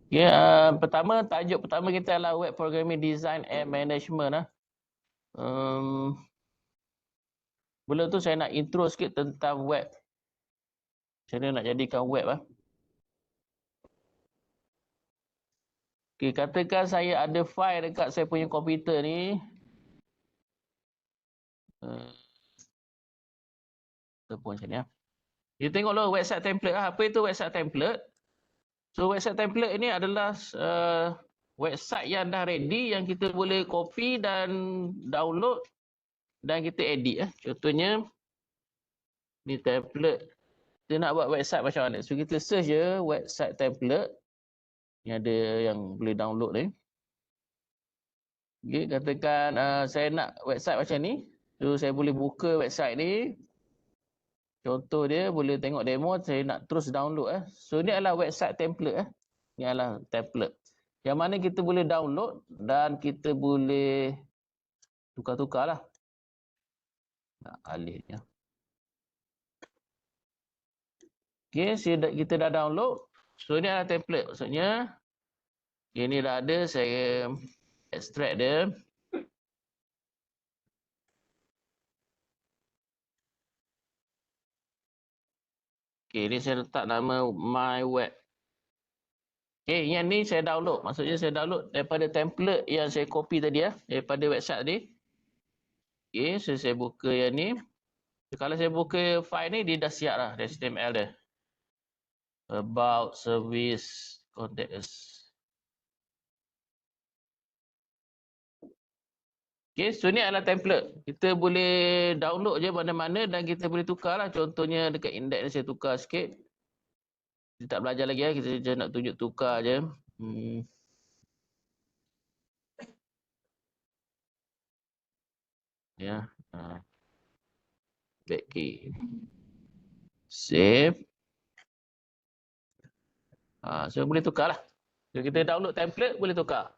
Ya, pertama tajuk pertama kita adalah Web Programming Design and Management lah. Sebelum tu saya nak intro sikit tentang web. Macam mana nak jadikan web lah. Okay, katakan saya ada file dekat saya punya komputer ni. Ataupun macam ni lah. Kita tengok dulu website template lah. Apa itu website template? So website template ini adalah website yang dah ready yang kita boleh copy dan download dan kita edit. Contohnya ni template. Kita nak buat website macam mana? So kita search je website template. Ni ada yang boleh download ni. Okay, katakan saya nak website macam ni. So saya boleh buka website ni. Contoh dia boleh tengok demo, saya nak terus download. So ni adalah website template. Ni adalah template. Yang mana kita boleh download dan kita boleh tukar-tukar lah. Nak alihnya. Okay, kita dah download. So ni adalah template. Maksudnya, ini dah ada, saya extract dia. Okay, ni saya letak nama my web. Okay, yang ni saya download. Maksudnya saya download daripada template yang saya copy tadi daripada website tadi. Okay, so saya buka yang ni. So, kalau saya buka file ni, dia dah siap lah HTML dia. About service contact us. Okay, so ni adalah template. Kita boleh download je mana-mana dan kita boleh tukar lah. Contohnya dekat index ni saya tukar sikit. Kita tak belajar lagi kita je nak tunjuk tukar je. Ya. Back key. Save. So boleh tukar lah. So kita download template boleh tukar.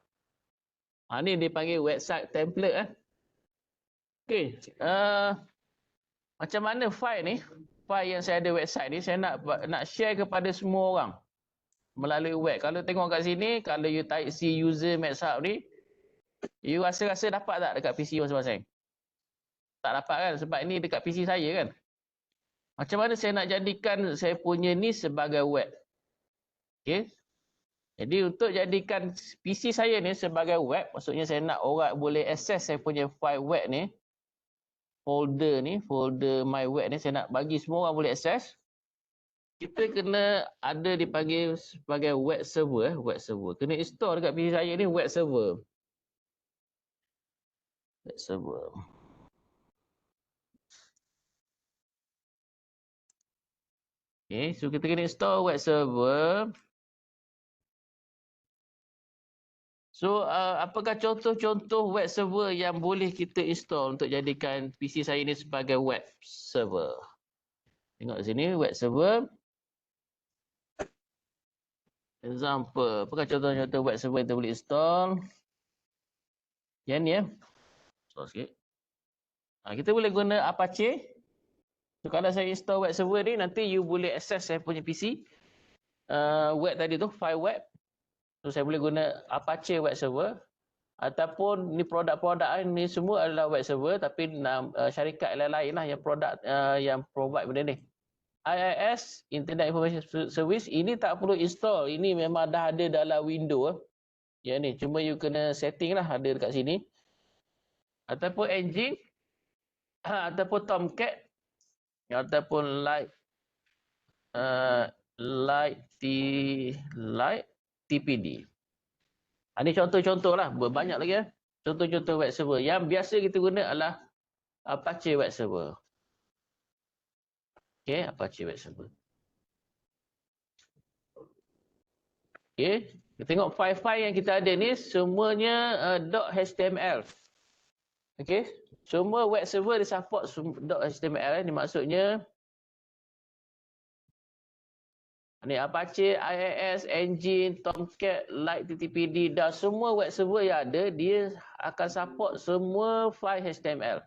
Ni dipanggil website template. Okay. Macam mana file ni? File yang saya ada website ni, saya nak share kepada semua orang melalui web. Kalau tengok kat sini, kalau you type si user Maxhub ni, you rasa-rasa dapat tak dekat PC masing-masing? Tak dapat kan? Sebab ni dekat PC saya kan? Macam mana saya nak jadikan saya punya ni sebagai web? Okay. Jadi untuk jadikan PC saya ni sebagai web, maksudnya saya nak orang boleh akses saya punya file web ni, folder my web ni, saya nak bagi semua orang boleh akses. Kita kena ada dipanggil sebagai web server. Web server. Kena install dekat PC saya ni web server. Web server. Okay, so kita kena install web server. So, apakah contoh-contoh web server yang boleh kita install untuk jadikan PC saya ni sebagai web server? Tengok sini, web server. Example, apakah contoh-contoh web server yang kita boleh install? Yang ni So, sikit. Kita boleh guna Apache. So, kalau saya install web server ni, nanti you boleh access saya punya PC. Web tadi tu, file web. So, saya boleh guna Apache web server. Ataupun ni produk-produk ni semua adalah web server. Tapi syarikat lain-lain lah yang produk yang provide benda ni. IIS, Internet Information Service, ini tak perlu install. Ini memang dah ada dalam Windows. Yang ni, cuma you kena setting lah, ada dekat sini. Ataupun Engine, ataupun Tomcat, ataupun Light TPD. Ini contoh-contoh lah, banyak lagi contoh-contoh web server. Yang biasa kita guna adalah Apache web server. Okay, Apache web server. Okay, kita tengok file-file yang kita ada ni semuanya .html. Okay, semua web server dia support .html. Ni maksudnya ni Apache, IIS, Engine, Tomcat, Light TTPD dan semua web server yang ada dia akan support semua file HTML.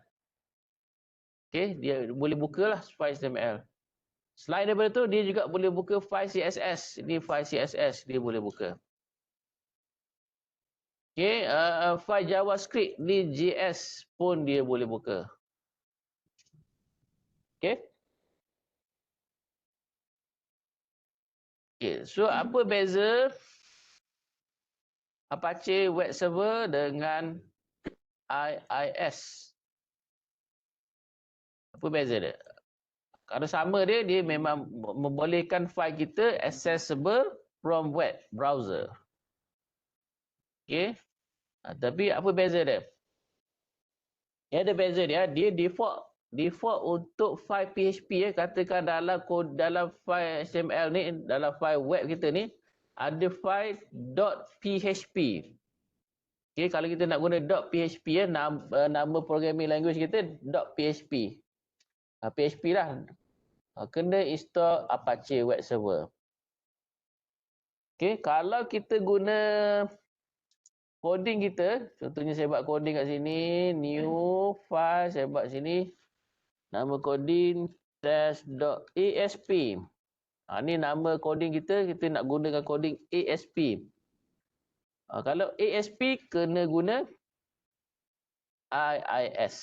Okey, dia boleh bukalah file HTML. Selain daripada tu, dia juga boleh buka file CSS. Ini file CSS dia boleh buka. Okey, file JavaScript ni JS pun dia boleh buka. Okey. Okey, so apa beza Apache Web Server dengan IIS? Apa beza dia? Kalau sama dia memang membolehkan file kita accessible from web browser. Okey. Tapi apa beza dia? Ada beza dia default untuk file PHP katakan dalam file HTML ni, dalam file web kita ni ada file .php. Okey, kalau kita nak guna .php nama programming language kita .php. PHP lah. Kena install Apache Web Server. Okey, kalau kita guna coding kita, contohnya saya buat coding kat sini, new file, saya buat sini, nama coding test.asp. Ni nama coding kita nak gunakan coding ASP. Kalau ASP, kena guna IIS.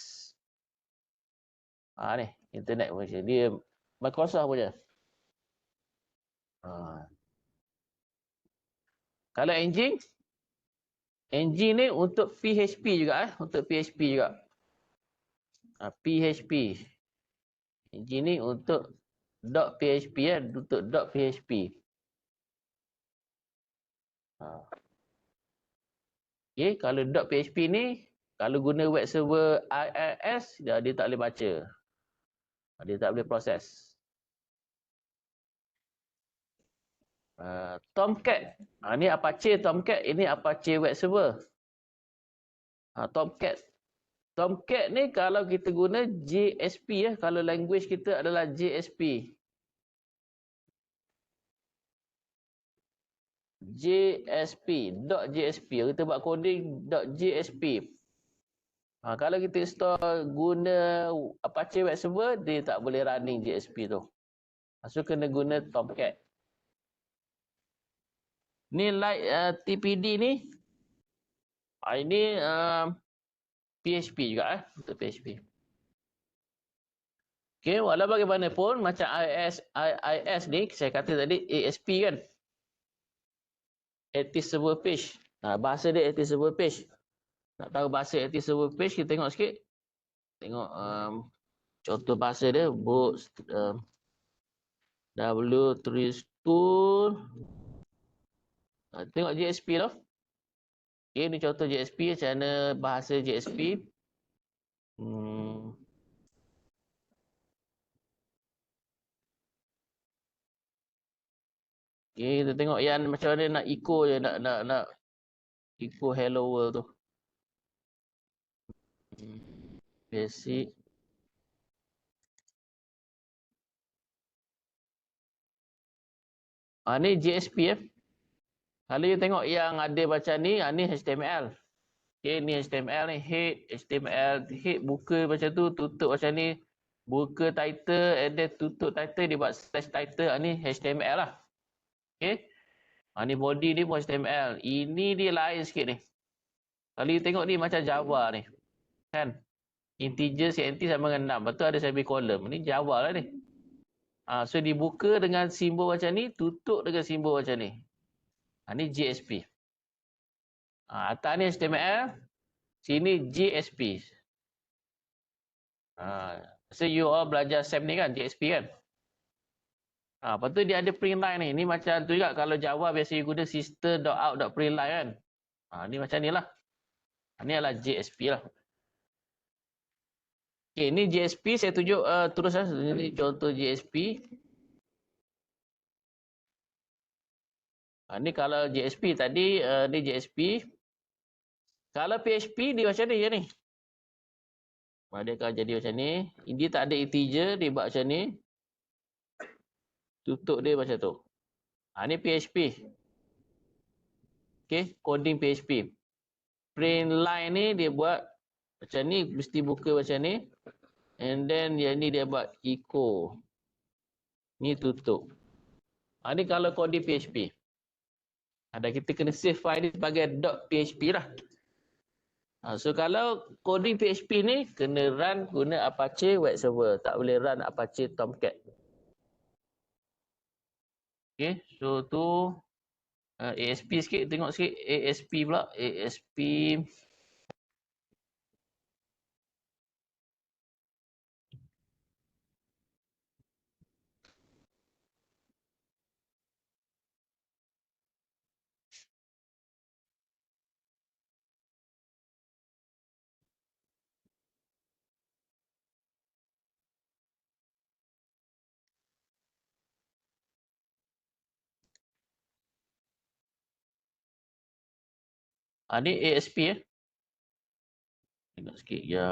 Ni, internet macam dia, Microsoft punya. Kalau engine ni untuk PHP juga. Untuk PHP juga. PHP. Engine ni untuk .php untuk .php. Okay, kalau .php ni, kalau guna web server IIS, dia tak boleh baca. Dia tak boleh proses. Tomcat. Ni Apache Tomcat, ini Apache Web Server. Tomcat. Tomcat ni kalau kita guna JSP kalau language kita adalah JSP. JSP. Kita buat coding .JSP. Kalau kita install guna Apache Web Server, dia tak boleh running JSP tu. So kena guna Tomcat. Ni like TPD ni. Ini PHP juga untuk PHP. Okey, walau bagaimanapun macam IIS ni saya kata tadi ASP kan. Active Server Page. Bahasa dia Active Server Page. Nak tahu bahasa Active Server Page, kita tengok sikit. Tengok contoh bahasa dia boot W3 tool. Tengok JSP tu. Okay, ni contoh JSP, macam mana bahasa JSP. Okay, kita tengok yang macam mana nak echo je, nak echo hello world tu. Basic. Ni JSP Kalau you tengok yang ada macam ni HTML. Okay, ni HTML ni, head, HTML, head buka macam tu, tutup macam ni. Buka title, and then tutup title, dia buat slash title, ni HTML lah. Okay. Ni body ni pun HTML. Ini dia lain sikit ni. Kalau you tengok ni macam Java ni. Kan? Integer CNT sama dengan 6. Betul ada semicolon. Ni Java lah ni. So dibuka dengan simbol macam ni, tutup dengan simbol macam ni. Ni JSP. Atas ni HTML, sini JSP. So you all belajar SAM ni kan, JSP kan? Lepas tu dia ada print line ni. Ni macam tu juga kalau Java biasa you guna system.out.println kan. Ni macam ni lah. Ni adalah JSP lah. Okay, ni JSP saya tunjuk terus lah. Ini contoh JSP. Ni kalau JSP tadi, ni JSP. Kalau PHP dia macam ni je ni. Dia akan jadi macam ni. Dia tak ada integer, dia buat macam ni. Tutup dia macam tu. Ni PHP. Okay, coding PHP. Print line ni dia buat macam ni, mesti buka macam ni. And then yang ni dia buat echo. Ni tutup. Ni kalau kode PHP. Ada kita kena save file ni sebagai .php lah. So kalau coding PHP ni kena run guna Apache web server. Tak boleh run Apache Tomcat. Okay, so tu ASP sikit, tengok sikit ASP pula. ASP ni ASP tengok sikit ya,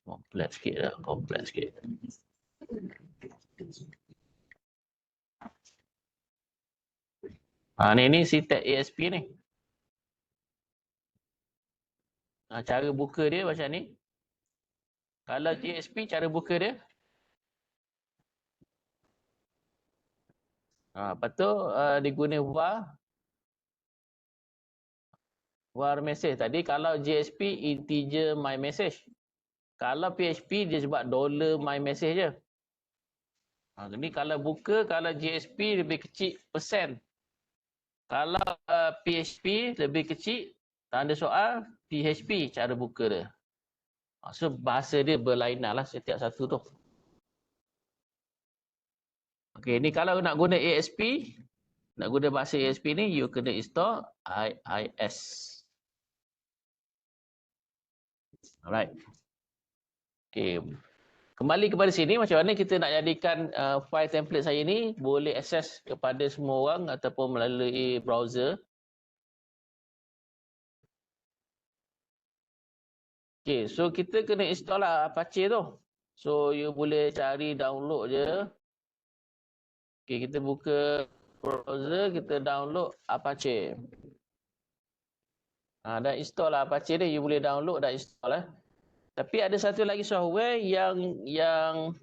kompleks sikit lah, kompleks sikit. Ni syntax ASP ni. Cara buka dia macam ni. Kalau TSP cara buka dia. Lepas tu dia guna var message. Tadi kalau JSP integer my message. Kalau PHP dia sebab $my message je. Ni kalau buka, kalau JSP lebih kecil persen. Kalau PHP lebih kecil, tanda soal, PHP cara buka dia. So bahasa dia berlainan lah setiap satu tu. Okey, ni kalau nak guna ASP, nak guna bahasa ASP ni, you kena install IIS. Alright. Okey. Kembali kepada sini, macam mana kita nak jadikan file template saya ni boleh akses kepada semua orang ataupun melalui browser. Okay, so kita kena install lah Apache tu. So, you boleh cari download je. Okay, kita buka browser, kita download Apache. Dah install lah Apache ni, you boleh download, dah install lah. Tapi ada satu lagi software yang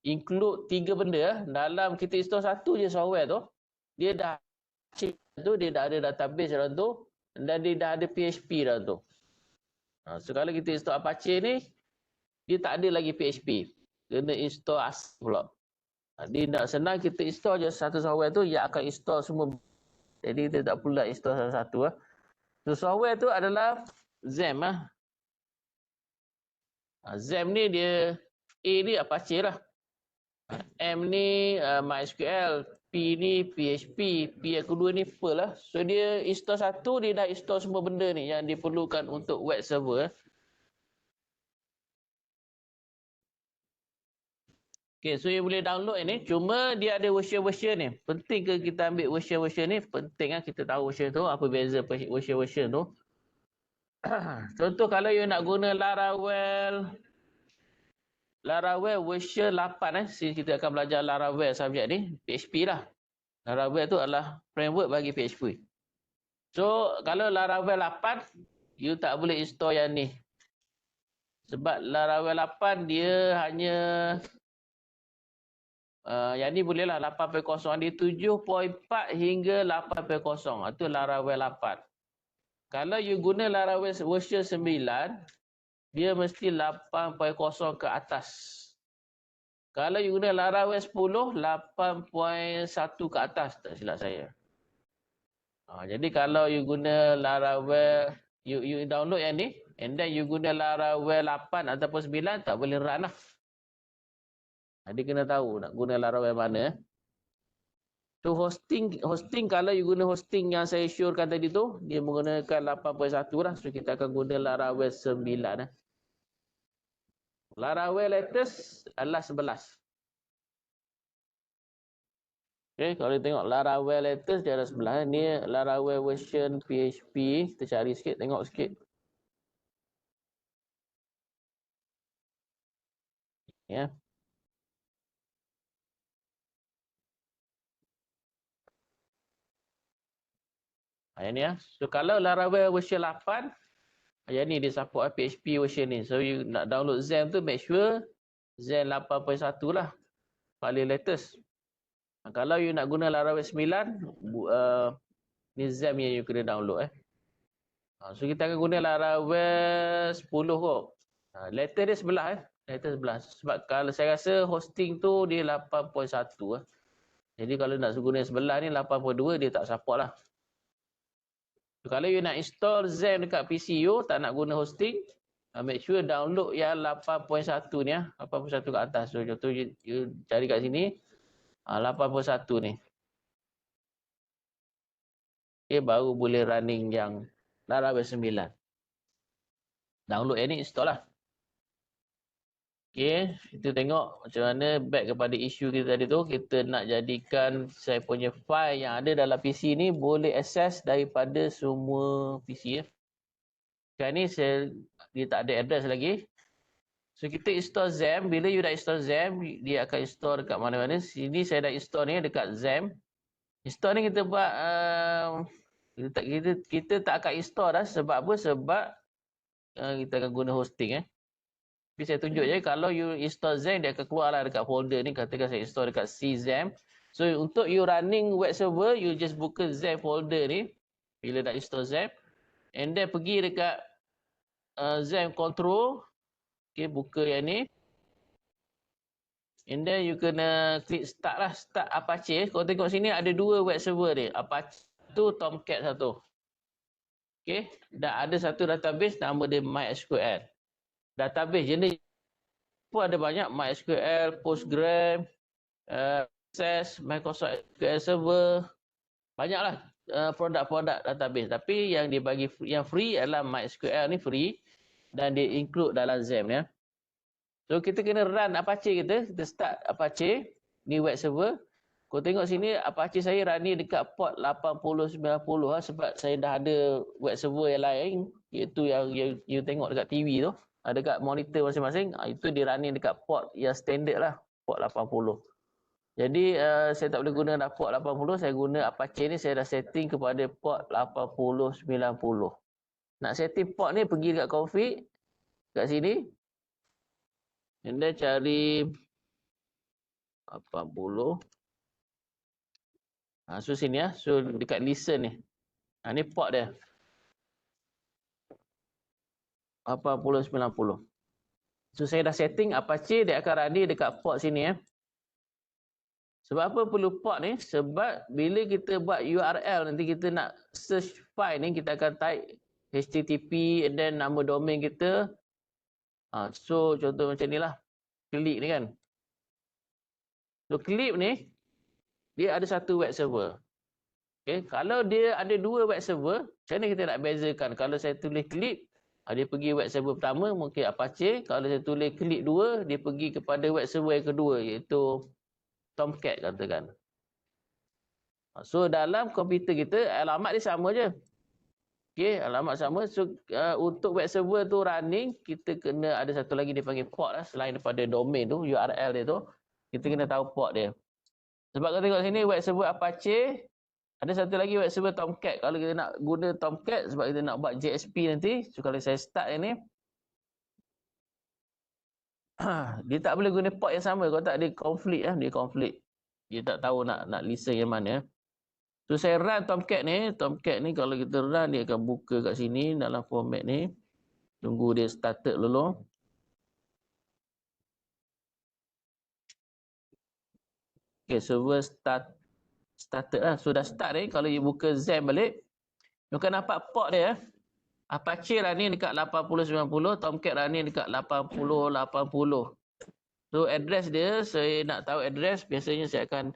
include 3 benda. Dalam kita install satu je software tu, dia dah dia dah ada database dalam tu dan dia dah ada PHP dalam tu. So kalau kita install Apache ni, dia tak ada lagi PHP. Kena install asal pula. Dia nak senang kita install je satu software tu, ia akan install semua. Jadi kita tak perlu install satu-satu. So software tu adalah XAMPP. XAMPP ni dia, A ni Apache lah. M ni MySQL, P ni PHP, P yang kedua ni Perl lah. So dia install satu, dia dah install semua benda ni yang diperlukan untuk web server. Okay, so you boleh download ni. Cuma dia ada version-version ni. Penting ke kita ambil version-version ni? Penting lah kita tahu version tu. Apa beza version-version tu. Contoh kalau you nak guna Laravel version 8 kita akan belajar Laravel subjek ni, PHP lah. Laravel tu adalah framework bagi PHP. So, kalau Laravel 8, you tak boleh install yang ni. Sebab Laravel 8 dia hanya yang ni boleh lah 8.0. Dia 7.4 hingga 8.0. Itu Laravel 8. Kalau you guna Laravel version 9, dia mesti 8.0 ke atas. Kalau you guna Laravel 10, 8.1 ke atas, tak silap saya. Jadi kalau you guna Laravel, you download yang ni, and then you guna Laravel 8 ataupun 9, tak boleh run lah. Jadi kena tahu nak guna Laravel mana. So hosting kalau you guna hosting yang saya syorkan tadi tu, dia menggunakan 8.1 lah. So kita akan guna Laravel 9 lah. Laravel latest adalah 11. Okay, kalau tengok Laravel latest dia ada 11. Ni Laravel version PHP. Kita cari sikit, tengok sikit. Ya. Yang ni ya. So kalau Laravel version 8, yang ni dia support PHP version ni. So you nak download XAMPP tu, make sure Zen 8.1 lah. Paling latest. Kalau you nak guna Laravel 9, ni Zen yang you kena download. So kita akan guna Laravel 10 kot. Letter dia sebelah. Letter sebelah. Sebab kalau saya rasa hosting tu dia 8.1. Jadi kalau nak guna sebelah ni 8.2 dia tak support lah. So, kalau you nak install Zen dekat PC you, tak nak guna hosting, make sure download yang 8.1 ni. 8.1 kat atas. So contoh you cari kat sini. 8.1 ni. Okay, baru boleh running yang Laravel 9. Download yang ni install lah. Okay, kita tengok macam mana back kepada isu kita tadi tu. Kita nak jadikan saya punya file yang ada dalam PC ni boleh access daripada semua PC. Sekarang ni dia tak ada address lagi. So kita install XAMPP. Bila you dah install XAMPP, dia akan install dekat mana-mana. Sini saya dah install ni dekat XAMPP. Install ni kita buat kita tak akan install dah. Sebab apa? Sebab kita akan guna hosting. Tapi saya tunjuk je, kalau you install XAMPP, dia akan keluar lah dekat folder ni. Katakan saya install dekat C XAMPP. So untuk you running web server, you just buka XAMPP folder ni. Bila dah install XAMPP. And then pergi dekat XAMPP control. Okay, buka yang ni. And then you kena klik start lah. Start Apache. Kalau tengok sini ada dua web server ni. Apache tu, Tomcat satu. Okay. Dan ada satu database nama dia MySQL. Database jenis pun ada banyak. MySQL, Postgres, Access, Microsoft SQL Server. Banyaklah produk-produk database. Tapi yang dia bagi yang free adalah MySQL ni free. Dan dia include dalam XAMPP ya. So kita kena run Apache kita. Kita start Apache. Ni web server. Kau tengok sini Apache saya run ni dekat port 8090 lah. Sebab saya dah ada web server yang lain. Iaitu yang you tengok dekat TV tu. Dekat monitor masing-masing. Itu dia running dekat port yang standard lah. Port 80. Jadi saya tak boleh guna dah port 80. Saya guna Apache ni saya dah setting kepada port 8090. Nak setting port ni pergi dekat config. Kat sini. And then cari 80. So sini ya. So dekat listen ni. Ni port dia. 8090. So saya dah setting Apache dia akan running dekat port sini ya. Sebab apa perlu port ni? Sebab bila kita buat URL nanti kita nak search file ni kita akan type HTTP and then nama domain kita. So contoh macam ni lah. Clip ni kan. So clip ni dia ada satu web server. Okay. Kalau dia ada dua web server, macam mana kita nak bezakan? Kalau saya tulis clip, dia pergi web server pertama, mungkin Apache. Kalau saya tulis clip 2, dia pergi kepada web server yang kedua, iaitu Tomcat katakan. So dalam komputer kita, alamat dia sama je. Okay, alamat sama. So untuk web server tu running, kita kena ada satu lagi dia panggil port lah. Selain daripada domain tu, URL dia tu, kita kena tahu port dia. Sebab kalau tengok sini web server Apache, ada satu lagi web server Tomcat. Kalau kita nak guna Tomcat sebab kita nak buat JSP nanti, so kalau saya start yang ni, dia tak boleh guna port yang sama. Kalau tak dia konflik lah, dia konflik. Dia tak tahu nak listen yang mana. So saya run Tomcat ni. Tomcat ni kalau kita run dia akan buka kat sini dalam format ni. Tunggu dia started dulu. Okay, server started lah. Sudah start ni. Kalau you buka XAMPP balik, you akan nampak port dia. Apache running dekat 8090, Tomcat running dekat 8080. So address dia, saya nak tahu address, biasanya saya akan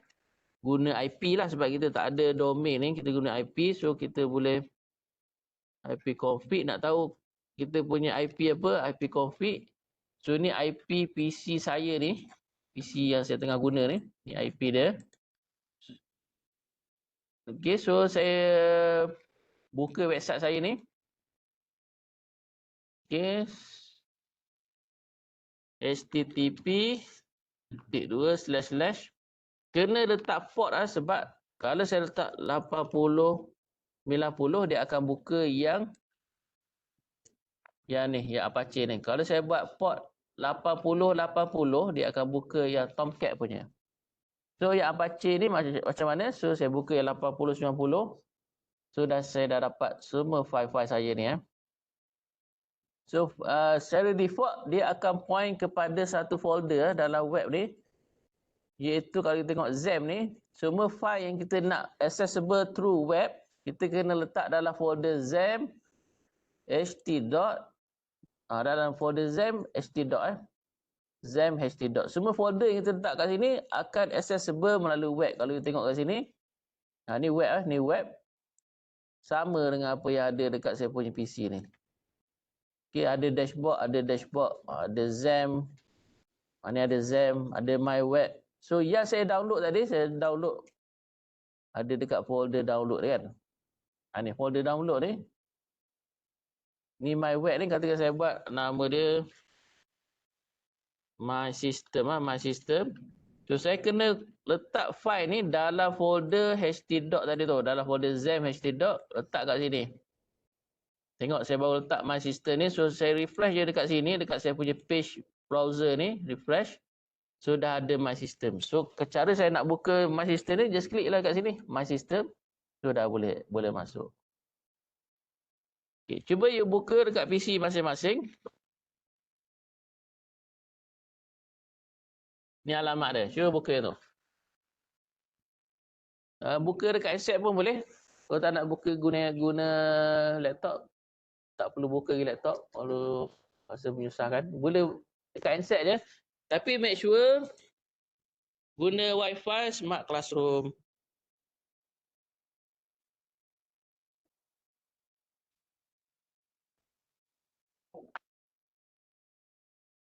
guna IP lah sebab kita tak ada domain ni, kita guna IP. So kita boleh IP config, nak tahu kita punya IP apa, IP config. So ni IP PC saya ni, PC yang saya tengah guna ni, ni IP dia. Okay, so saya buka website saya ni. Okay. http:// kena letak port lah sebab kalau saya letak 8090 dia akan buka yang ni, yang Apache ni. Kalau saya buat port 80 dia akan buka yang Tomcat punya. So yang Apache ni macam mana? So saya buka yang 80 90. So saya dah dapat semua file-file saya ni ya. So secara default dia akan point kepada satu folder dalam web ni, iaitu kalau kita tengok XAMPP ni, semua file yang kita nak accessible through web, kita kena letak dalam folder XAMPP ht. Dalam folder XAMPP ht. XAMPP ht. Semua folder yang kita letak kat sini akan accessible melalui web. Kalau kita tengok kat sini, ni web ni web. Sama dengan apa yang ada dekat saya punya PC ni. Okay, ada dashboard, ada XAMPP. Ni ada XAMPP, ada my web. So yang saya download tadi, saya download ada dekat folder download kan. Ni folder download ni. Ni my web ni, katakan saya buat nama dia my system. My system. So saya kena letak file ni dalam folder ht. Tadi tu, dalam folder XAMPP ht. Letak kat sini. Tengok saya baru letak my system ni. So saya refresh je dekat sini, dekat saya punya page browser ni, refresh. So dah ada my system. So cara saya nak buka my system ni, just klik lah kat sini, my system. So dah boleh masuk. Okay, cuba you buka dekat PC masing-masing. Ni alamat dia. Cuba buka tu. Buka dekat accept pun boleh. Kalau tak nak buka guna laptop, tak perlu buka di laptop. Kalau rasa menyusahkan, boleh dekat handset je. Tapi make sure guna Wi-Fi Smart Classroom.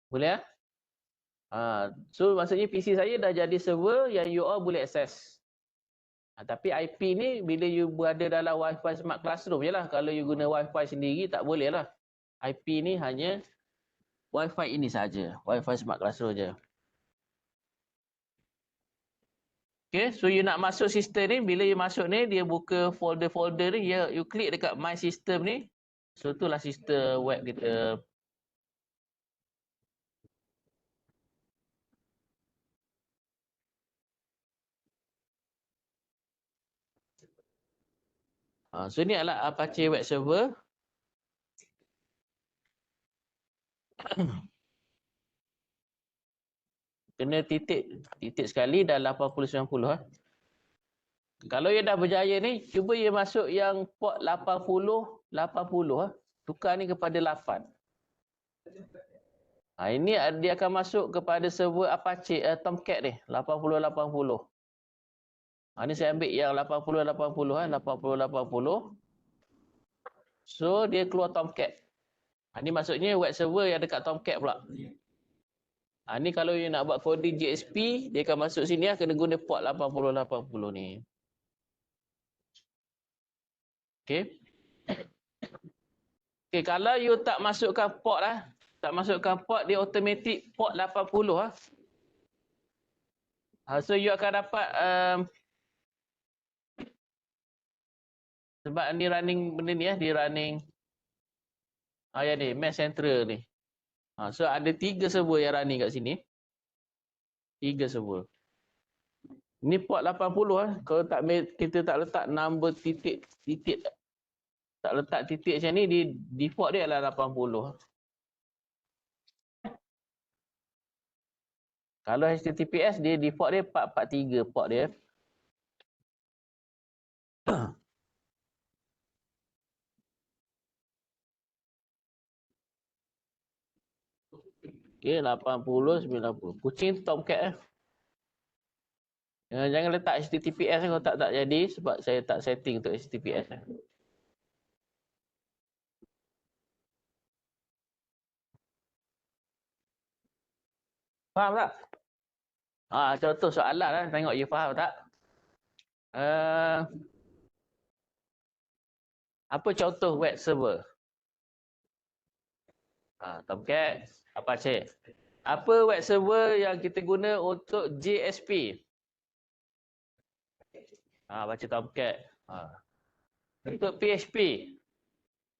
Boleh ya? So maksudnya PC saya dah jadi server yang you all boleh access. Tapi IP ni bila you berada dalam Wi-Fi Smart Classroom je lah. Kalau you guna Wi-Fi sendiri tak boleh lah. IP ni hanya Wi-Fi ini saja, Wi-Fi Smart Classroom je. Okay, so you nak masuk sistem ni, bila you masuk ni, dia buka folder-folder ni, you klik dekat My System ni. So itulah sistem web kita. So ni adalah Apache Web Server. Kena titik sekali dah 80-90 . Kalau you dah berjaya ni, cuba you masuk yang port 80. Tukar ni kepada 8. Ini dia akan masuk kepada server Apache Tomcat ni, 80. Ni saya ambil yang 80. So dia keluar Tomcat. Ni maksudnya web server yang dekat Tomcat pula. Ni kalau you nak buat coding JSP, dia akan masuk sini kena guna port 80 ni. Okey. Okey, kalau you tak masukkan port dia automatic port 80 . So you akan dapat sebab ni running benda ni dia running ya ni Mass Central ni. So ada 3 server yang running kat sini. 3 server. Ni port 80 Kalau kita tak letak number titik tak letak titik macam ni, di default dia adalah 80. Kalau HTTPS dia default dia 443 port dia. Okey, 80 90. Kucing Tomcat jangan letak HTTPS kalau tak jadi sebab saya tak setting untuk HTTPS . Faham tak? Contoh soalan lah, tengok you faham tak? Apa contoh web server? Tomcat, Apache. Apa web server yang kita guna untuk JSP? Baca Tomcat. Untuk PHP,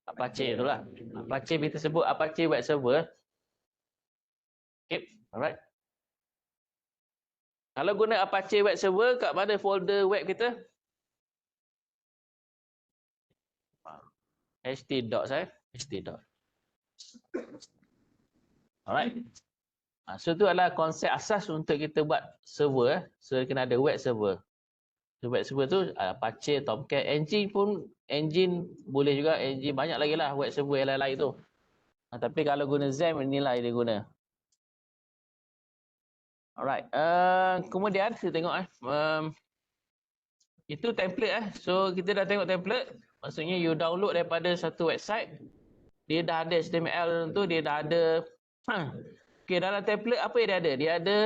Apache itulah. Apache kita sebut Apache web server. Alright. Kalau guna Apache Web Server, kat mana folder web kita? ht.docs ht.docs. Alright. So tu adalah konsep asas untuk kita buat server. So kena ada web server. So web server tu Apache, Tomcat, engine boleh juga, engine banyak lagi lah web server yang lain-lain tu. Tapi kalau guna XAMPP, inilah dia guna. Alright. Kemudian kita tengok itu template So kita dah tengok template. Maksudnya you download daripada satu website. Dia dah ada HTML tu, dia dah ada okey, dalam template apa yang dia ada? Dia ada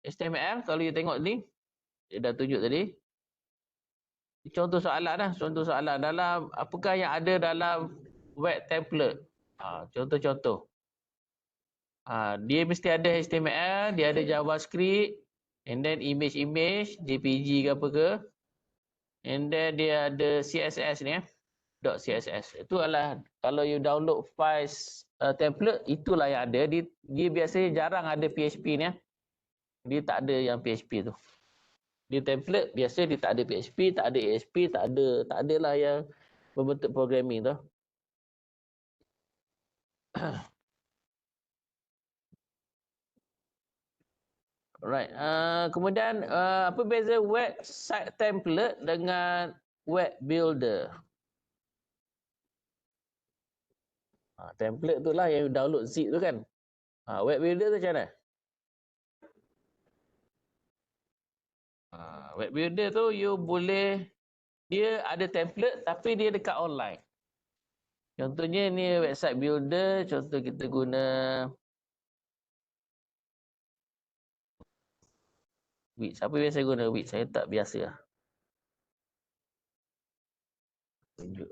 HTML, kalau you tengok ni, dia dah tunjuk tadi. Contoh soalan dalam apakah yang ada dalam web template. Contoh-contoh. Dia mesti ada HTML, dia ada JavaScript, and then image, JPG ke apa ke. And then dia ada CSS ni .css. Itu adalah kalau you download files template, itulah yang ada. Dia biasanya jarang ada PHP ni. Dia tak ada yang PHP tu. Dia template biasa dia tak ada PHP, tak ada ASP, tak adalah yang membentuk programming tu. Alright. Kemudian apa beza website template dengan web builder? Template tu lah yang you download zip tu kan. Web builder tu macam mana? Web builder tu you boleh, dia ada template tapi dia dekat online. Contohnya ni website builder, contoh kita guna Wix. Siapa biasa guna Wix? Saya tak biasa lah. Tunjuk.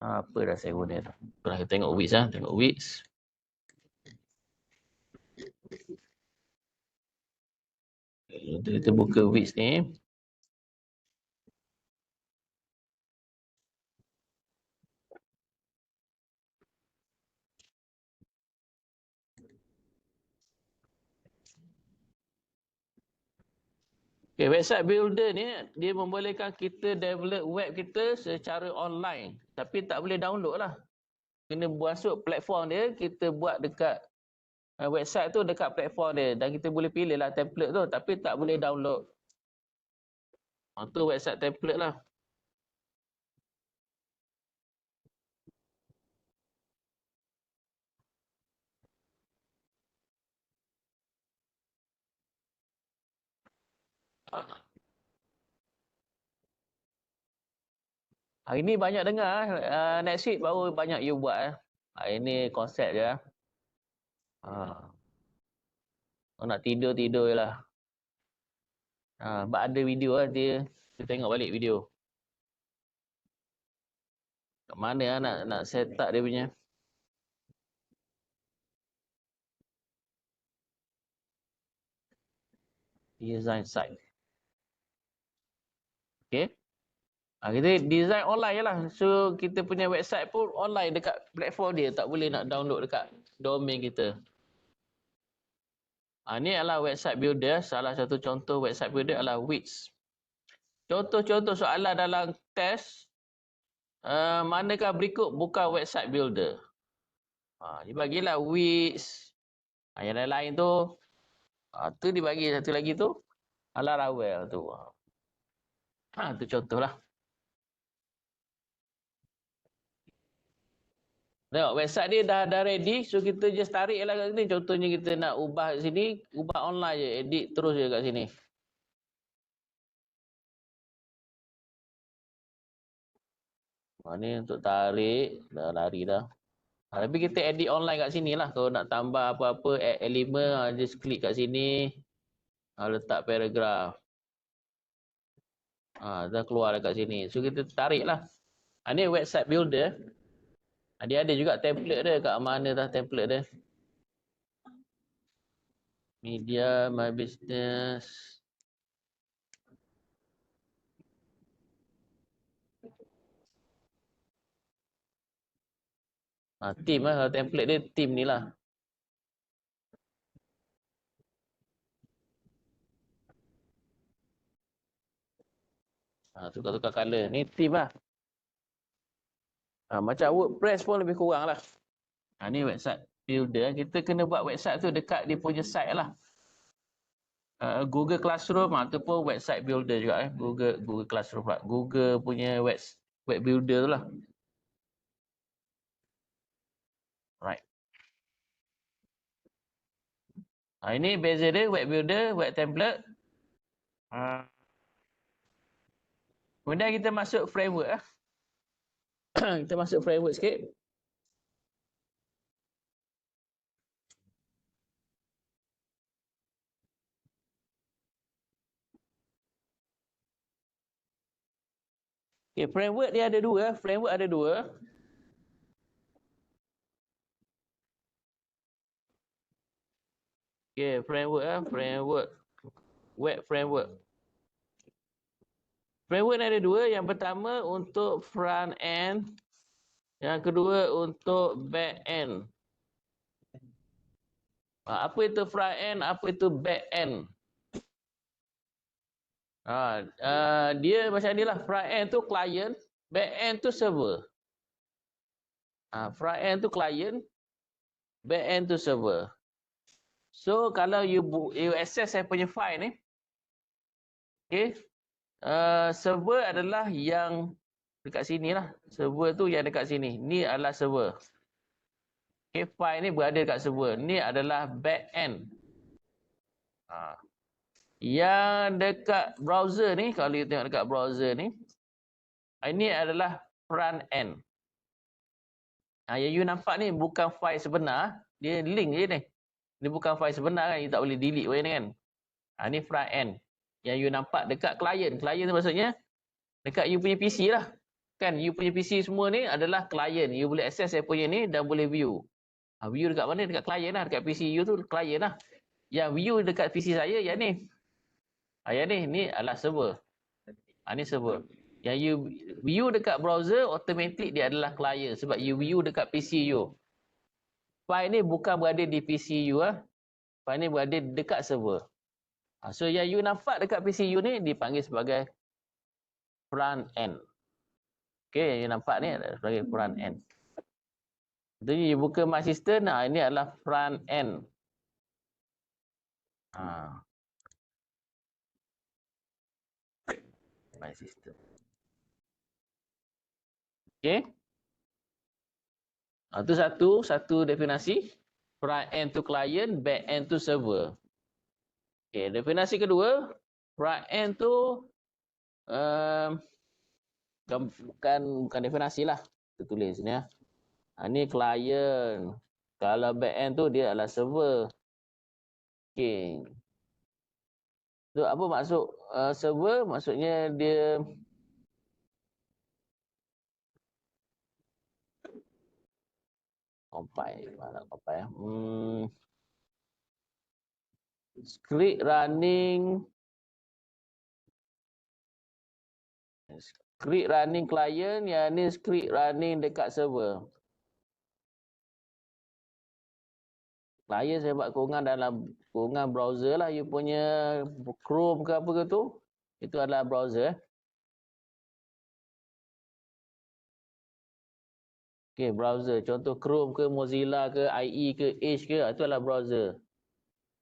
Apa dah saya guna tu? Kita tengok Wix lah. Tengok Wix. Kita buka Wix ni. Okay, website builder ni dia membolehkan kita develop web kita secara online. Tapi tak boleh download lah. Kena masuk platform dia, kita buat dekat website tu dekat platform dia. Dan kita boleh pilih lah template tu. Tapi tak boleh download. Itu website template lah. Hari ni banyak dengar, next week baru banyak you buat. Hari ni konsep je. Kalau nak tidur-tidur je lah. Sebab ada video lah dia tengok balik video. Kat mana lah nak set up dia punya. Design site. Okay. Kita design online je lah. So kita punya website pun online dekat platform dia. Tak boleh nak download dekat domain kita. Ini adalah website builder. Salah satu contoh website builder adalah Wix. Contoh-contoh soalan dalam test. Manakah berikut bukan website builder? Dia bagilah Wix. Yang lain-lain tu. Tu dibagi satu lagi tu. Laravel tu. Tu contohlah. Tengok website dia dah ready, so kita just tarik lah kat sini. Contohnya kita nak ubah kat sini, ubah online je, edit terus je kat sini. Ni untuk tarik, dah lari dah. Tapi kita edit online kat sini lah. Kalau nak tambah apa-apa, add element, just klik kat sini. Letak paragraf. Dah keluar dekat sini. So kita tarik lah. Ni website builder. Dia ada juga template dia. Kat mana dah template dia. Media, my business. Team lah. Kalau template dia, team ni lah. Tukar-tukar color. Ni theme lah. Macam WordPress pun lebih kurang lah. Ni website builder. Kita kena buat website tu dekat dia punya site lah. Google Classroom ataupun website builder juga. Google Classroom pula. Google punya web builder tu lah. Right. Ini beza dia, web builder, web template. Kemudian kita masuk framework lah. Kita masuk framework sikit. Okay, framework dia ada dua. Framework ada dua. Okay, framework lah. Framework. Web framework. Framework ni ada dua. Yang pertama untuk front end. Yang kedua untuk back end. Apa itu front end? Apa itu back end? Dia macam ni lah. Front end tu client. Back end tu server. Front end tu client. Back end tu server. So kalau you access saya punya file ni. Okay. Server adalah yang dekat sini lah. Server tu yang dekat sini. Ni adalah server. Okay, file ni berada dekat server. Ni adalah back end. Yang dekat browser ni, kalau you tengok dekat browser ni, ini adalah front end. Yang you nampak ni bukan file sebenar. Dia link je ni. Dia bukan file sebenar kan. You tak boleh delete pun ni kan. Ni front end. Yang you nampak dekat client. Client tu maksudnya dekat you punya PC lah. Kan you punya PC semua ni adalah client. You boleh access saya punya ni dan boleh view. View dekat mana? Dekat client lah. Dekat PC you tu client lah. Yang view dekat PC saya yang ni. Yang ni adalah server. Ni server. Yang you view dekat browser, automatic dia adalah client. Sebab you view dekat PC you. File ni bukan berada di PC you. File ni berada dekat server. So yang you nampak dekat PC you ni dipanggil sebagai front end. Okay, yang you nampak ni sebagai front end. Jadi you buka My System, ini adalah front end. My System. Okay. Itu satu definisi. Front end to client, back end to server. Okay, definisi kedua, front end tu bukan definisi lah. Kita tulis ni ya. Ini client. Kalau back end tu dia adalah server. Okay. So, apa maksud server? Maksudnya dia compile. Script running client, yang ni script running dekat server. Client saya buat kurungan dalam kurungan browser lah. You punya Chrome ke apa ke tu. Itu adalah browser. Okay, browser. Contoh Chrome ke, Mozilla ke, IE ke, Edge ke. Itu adalah browser.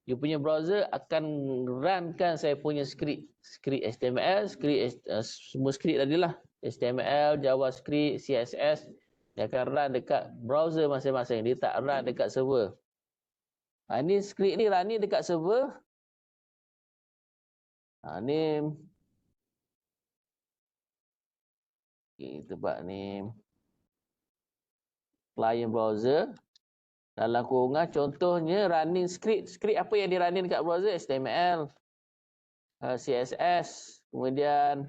You punya browser akan runkan saya punya script. Script HTML, semua script tadi lah. HTML, JavaScript, CSS. Dia akan run dekat browser masing-masing. Dia tak run dekat server. Ini script ni running dekat server. Ni kita buat ni client browser. Dalam kurungan contohnya running script. Script apa yang di running dekat browser? HTML, CSS, kemudian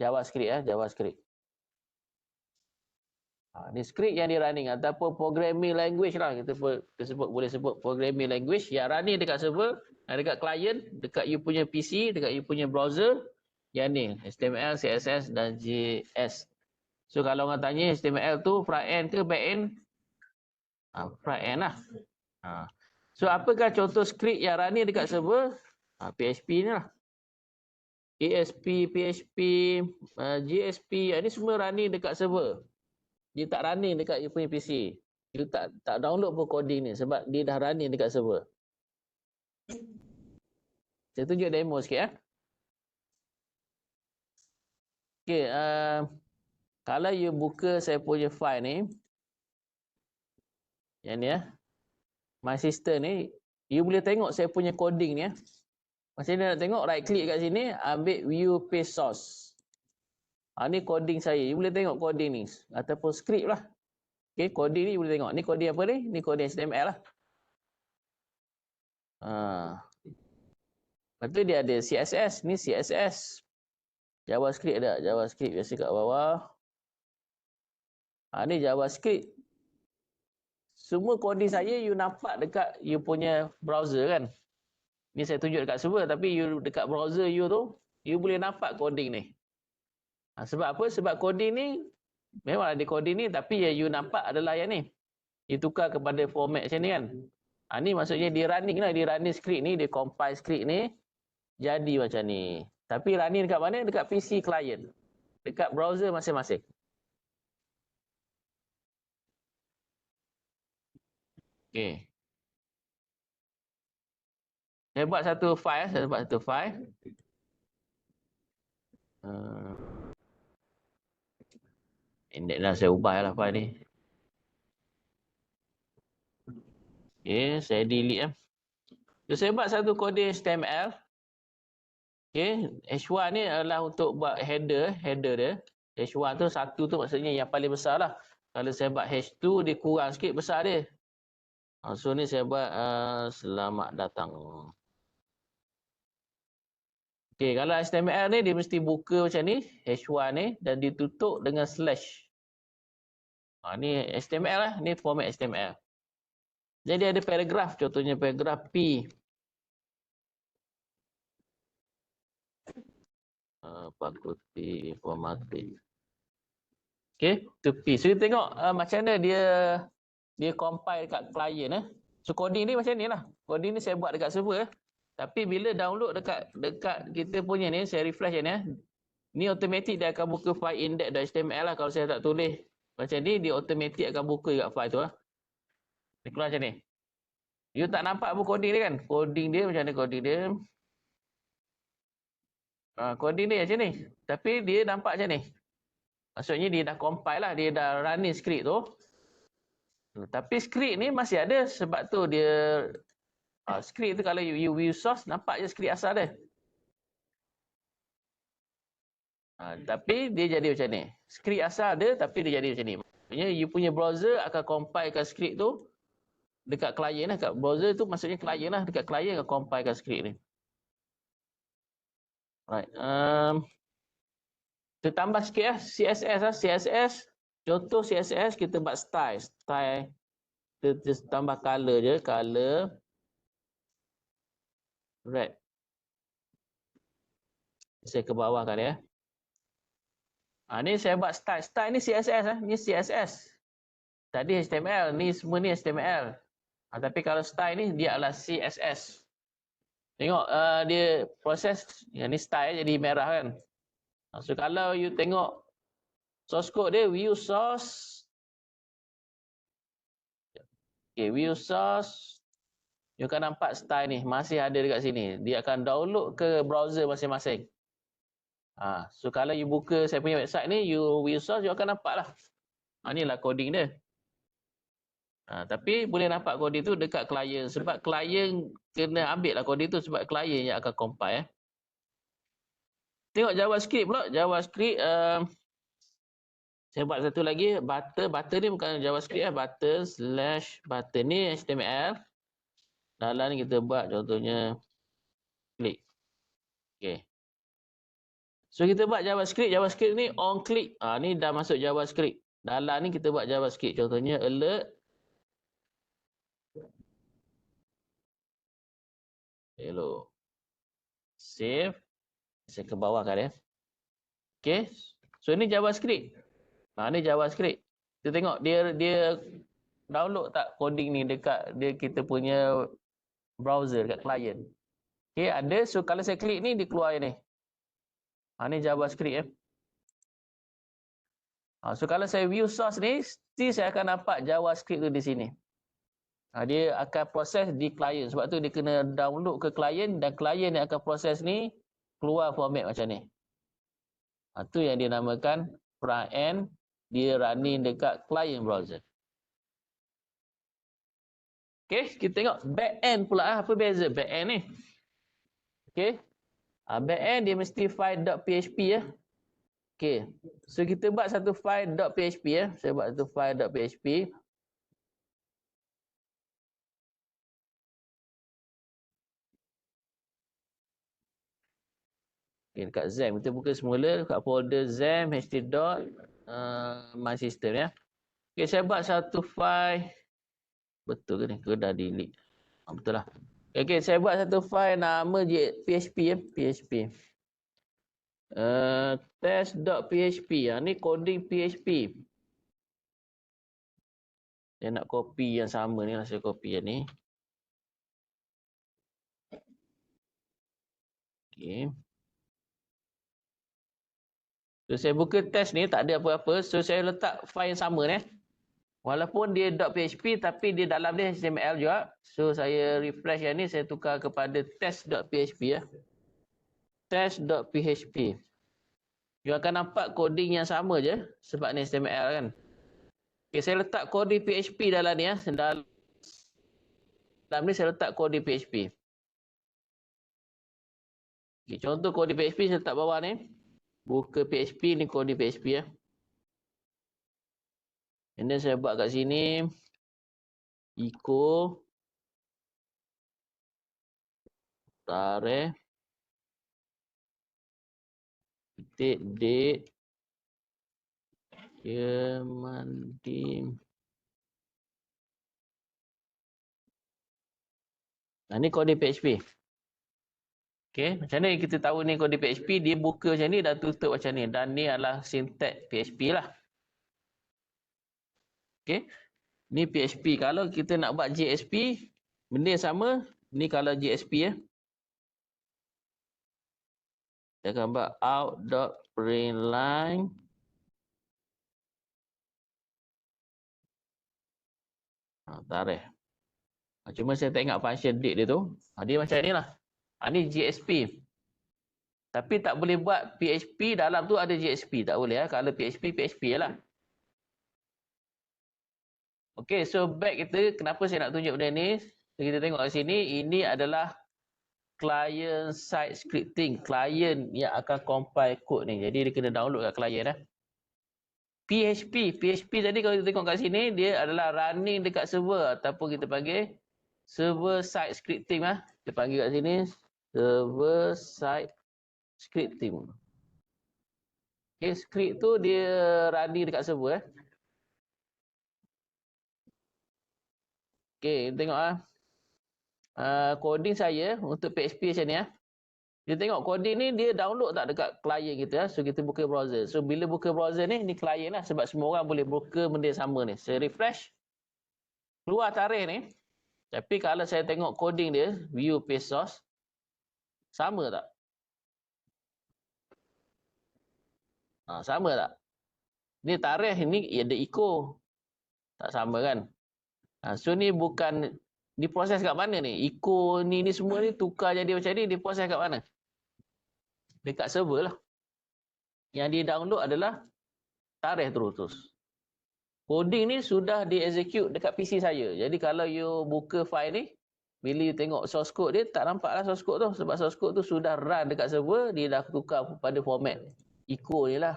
JavaScript. JavaScript. Ni script yang di running ataupun programming language lah. Kita boleh sebut programming language yang running dekat server, dekat client, dekat you punya PC, dekat you punya browser. Yang ni HTML, CSS dan JS. So kalau orang tanya HTML tu front end ke back end? Front end lah. So apakah contoh script yang running dekat server? PHP ni lah. ASP, PHP, GSP, ini semua running dekat server. Dia tak running dekat you punya PC. You tak download pun coding ni sebab dia dah running dekat server. Saya tunjuk demo sikit. Okay, kalau you buka saya punya file ni, yang ni My Sister ni, you boleh tengok saya punya coding ni. Macam ni nak tengok, right click kat sini, ambil view paste source. Ni coding saya. You boleh tengok coding ni. Ataupun script lah. Okay, coding ni you boleh tengok. Ni coding apa ni? Ni coding HTML lah. Lepas tu dia ada CSS. Ni CSS. JavaScript ada. JavaScript biasa kat bawah. Ni JavaScript. Semua coding saya you nampak dekat you punya browser kan. Ni saya tunjuk dekat server. Tapi you dekat browser you tu, you boleh nampak coding ni. Sebab apa? Sebab coding ni, memang ada coding ni. Tapi yang you nampak adalah yang ni. You tukar kepada format macam ni kan. Ni maksudnya dia running lah. Dia running script ni. Dia compile script ni. Jadi macam ni. Tapi running dekat mana? Dekat PC client. Dekat browser masing-masing. Okay. Saya buat satu file. Index lah saya ubah lah file ni. Okay, saya delete . So, saya buat satu kode HTML. Okay, H1 ni adalah untuk buat header dia. H1 tu, satu tu maksudnya yang paling besar lah. Kalau saya buat H2, dia kurang sikit besar dia. So, ni saya buat selamat datang. Okay, kalau HTML ni, dia mesti buka macam ni, H1 ni, dan ditutup dengan slash. Ni HTML lah, ni format HTML. Jadi ada paragraf, contohnya paragraf P. Fakulti Informatik. Okay, tu P. So, kita tengok macam mana dia compile dekat client. So, coding ni macam ni lah. Coding ni saya buat dekat server. Tapi bila download dekat kita punya ni, saya refresh ni. Ni automatik dia akan buka file index.html lah. Kalau saya tak tulis macam ni, dia automatik akan buka dekat file tu lah. Dia keluar macam ni. You tak nampak pun coding dia kan? Coding dia macam mana coding dia? Coding dia macam ni. Tapi dia nampak macam ni. Maksudnya dia dah compile lah. Dia dah running script tu. Tapi script ni masih ada. Sebab tu dia... script tu kalau you view source, nampak je script asal dia. Tapi dia jadi macam ni. Script asal ada tapi dia jadi macam ni. Maksudnya you punya browser akan compilekan script tu dekat client lah. Dekat browser tu maksudnya client lah. Dekat client akan compilekan script ni. Right. Kita tambah sikit lah. CSS lah. CSS. Contoh CSS kita buat style. Style. Kita tambah color je. Color. Red. Saya ke bawah kan ya. Ni saya buat style. Style ni CSS lah. Ni CSS. Tadi HTML. Ni semua ni HTML. Tapi kalau style ni dia adalah CSS. Tengok dia proses. Yang ni style jadi merah kan. So kalau you tengok source code dia, view source. Okay, view source. You akan nampak style ni. Masih ada dekat sini. Dia akan download ke browser masing-masing. So kalau you buka saya punya website ni, you view source, you akan nampak lah. Inilah coding dia. Tapi boleh nampak coding tu dekat client. Sebab client kena ambil lah coding tu sebab client yang akan compile. Tengok JavaScript pula. JavaScript, saya buat satu lagi. Butter ni bukan JavaScript. Butter/butter ni HTML. Dalam ni kita buat contohnya klik. Okay. So kita buat JavaScript. JavaScript ni on click. Ni dah masuk JavaScript. Dalam ni kita buat JavaScript. Contohnya alert. Hello. Save. Saya ke bawah kan ya. Okay. So ni JavaScript. Ni JavaScript. Kita tengok dia download tak coding ni dekat kita punya browser dekat client. Okay, ada. So kalau saya klik ni dia keluar ni. Ini JavaScript ya. So kalau saya view source ni, mesti saya akan nampak JavaScript tu di sini. Dia akan proses di client. Sebab tu dia kena download ke client dan client yang akan proses ni keluar format macam ni. Itu yang dinamakan front end, dia running dekat client browser. Okay, kita tengok back end pula. Apa beza back end ni? Okay, back end dia mesti file.php ya. Okay, so kita buat satu file.php ya. Saya buat satu file.php. Okay, dekat XAMPP kita buka semula dekat folder XAMPP my system ya. Okay, saya buat satu file. Betul ke ni? Ke dah delete? Betul lah. Okay, saya buat satu file nama PHP ya. PHP. Test.php. Ni coding PHP. Saya nak copy yang sama ni lah. Saya copy yang ni. Okay. So, saya buka test ni. Tak ada apa-apa. So, saya letak file yang sama ni. Walaupun dia .php tapi dia dalam dia HTML juga. So, saya refresh yang ni. Saya tukar kepada test.php ya. Test.php. You akan nampak coding yang sama je. Sebab ni HTML kan. Okay, saya letak coding PHP dalam ni ya. Dalam ni saya letak coding PHP. Okay, contoh coding PHP saya letak bawah ni. Buka PHP ni coding PHP ya. And then saya buat kat sini. Echo. Tarikh. Date. Kemandim. Ini kode PHP. Okay, macam mana kita tahu ni kode PHP, dia buka macam ni dan tutup macam ni. Dan ni adalah syntax PHP lah. Okay, ni PHP. Kalau kita nak buat JSP, benda yang sama. Ni kalau JSP ya. Saya akan buat out.println. Tarikh. Cuma saya tak ingat function date dia tu. Dia macam ni lah. Ni JSP. Tapi tak boleh buat PHP dalam tu ada JSP. Tak boleh ya. Kalau PHP, PHP je lah. Okay, so back kita. Kenapa saya nak tunjuk benda ni? Kita tengok kat sini. Ini adalah client side scripting. Client yang akan compile code ni. Jadi dia kena download kat client. PHP. PHP tadi kalau kita tengok kat sini. Dia adalah running dekat server. Ataupun kita panggil server side scripting. Kita panggil kat sini. Server side scripting. Okay, script tu dia running dekat server. Okay, tengok coding saya untuk PHP macam ni. Kita tengok coding ni dia download tak dekat client kita. So, kita buka browser. So, bila buka browser ni client lah. Sebab semua orang boleh buka benda sama ni. Saya refresh. Keluar tarikh ni. Tapi kalau saya tengok coding dia, view page source, sama tak? Sama tak? Ni tarikh ni ada echo. Tak sama kan? So ni bukan diproses kat mana ni? Echo ni semua ni tukar jadi macam ni, diproses kat mana? Dekat server lah. Yang dia download adalah tarikh terus. Coding ni sudah di-execute dekat PC saya. Jadi kalau you buka file ni, bila you tengok source code dia, tak nampaklah source code tu. Sebab source code tu sudah run dekat server, dia dah tukar pada format echo ni lah.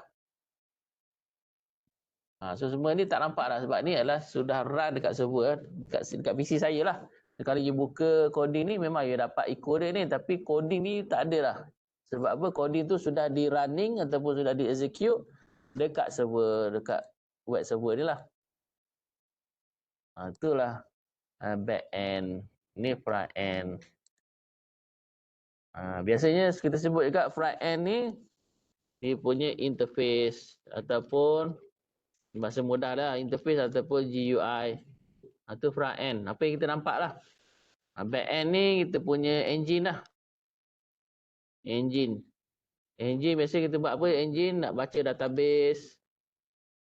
So semua ni tak nampak lah. Sebab ni adalah sudah run dekat server, dekat PC saya lah. Kalau you buka coding ni, memang you dapat echo dia ni. Tapi coding ni tak ada lah. Sebab apa? Coding tu sudah di running ataupun sudah di execute dekat server, dekat web server ni lah. Itulah back end. Ni front end. Biasanya kita sebut juga front end ni, dia punya interface ataupun bahasa mudah lah, interface ataupun GUI. Itu front end. Apa yang kita nampak lah. Back end ni kita punya engine lah. Engine. Engine biasa kita buat apa? Engine nak baca database,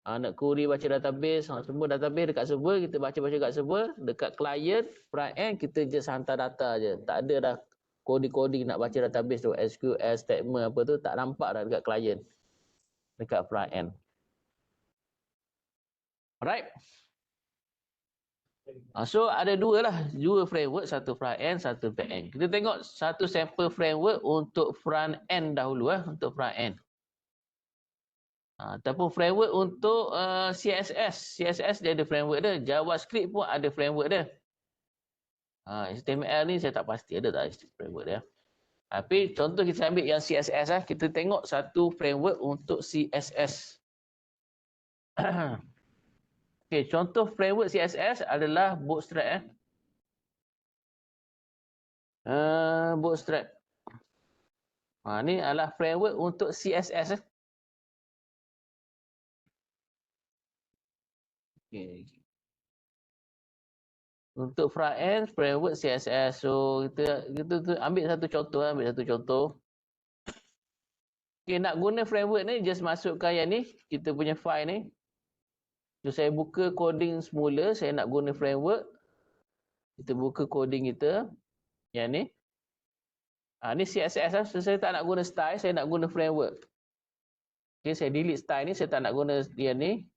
nak query baca database, semua database dekat server, kita baca-baca kat server, dekat client, front end, kita just hantar data je. Tak ada dah coding-coding nak baca database tu, SQL, statement apa tu, tak nampak dah dekat client, dekat front end. Alright. So ada dua framework, satu front end, satu back end. Kita tengok satu sample framework untuk front end dahulu untuk front end. Ataupun framework untuk CSS. CSS dia ada framework dia. JavaScript pun ada framework dia. HTML ni saya tak pasti ada tak framework dia. Tapi contoh kita ambil yang CSS kita tengok satu framework untuk CSS. Okey, contoh framework CSS adalah Bootstrap. Bootstrap. Ni adalah framework untuk CSS. Okay. Untuk front end framework CSS. So kita ambil satu contoh. Okay, nak guna framework ni just masukkan yang ni, kita punya file ni. So saya buka coding semula, saya nak guna framework. Kita buka coding kita. Yang ni. Ni CSS so saya tak nak guna style, saya nak guna framework. Okay, saya delete style ni, saya tak nak guna yang ni.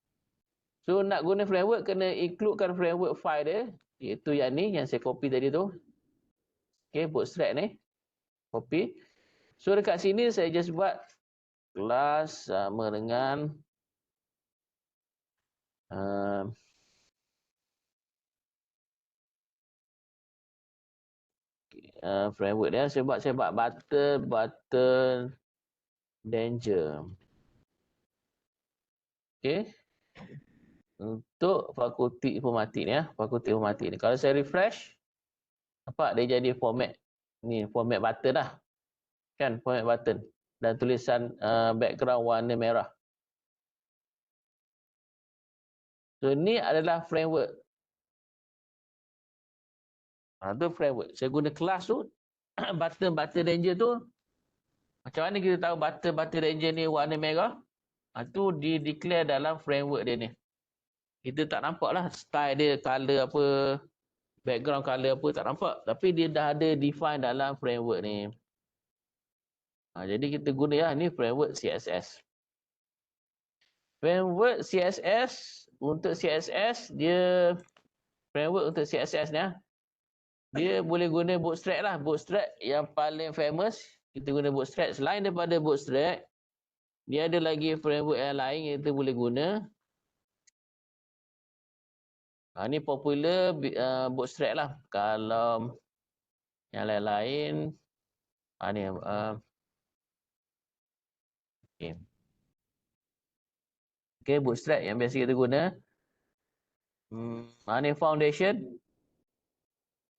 So nak guna framework, kena includekan framework file dia. Iaitu yang ni, yang saya copy tadi tu. Okay, Bootstrap ni. Copy. So dekat sini saya just buat kelas sama dengan framework dia. Saya buat button danger. Okay. Untuk fakulti informatik ni fakulti informatik ni. Kalau saya refresh, nampak dia jadi format ni, format button dah. Kan, format button dan tulisan background warna merah. So ni adalah framework. Tu framework. Saya guna kelas tu button danger tu. Macam mana kita tahu button danger ni warna merah? Tu di-declare dalam framework dia ni. Kita tak nampak lah style dia, color apa, background color apa, tak nampak. Tapi dia dah ada define dalam framework ni. Jadi kita guna ni framework CSS. Framework CSS, untuk CSS, dia framework untuk CSS ni dia boleh guna Bootstrap lah. Bootstrap yang paling famous, kita guna Bootstrap. Selain daripada Bootstrap, dia ada lagi framework yang lain yang kita boleh guna. Ni popular Bootstrap lah. Kalau yang lain-lain, ni okay, Bootstrap yang biasa kita guna. Ni Foundation.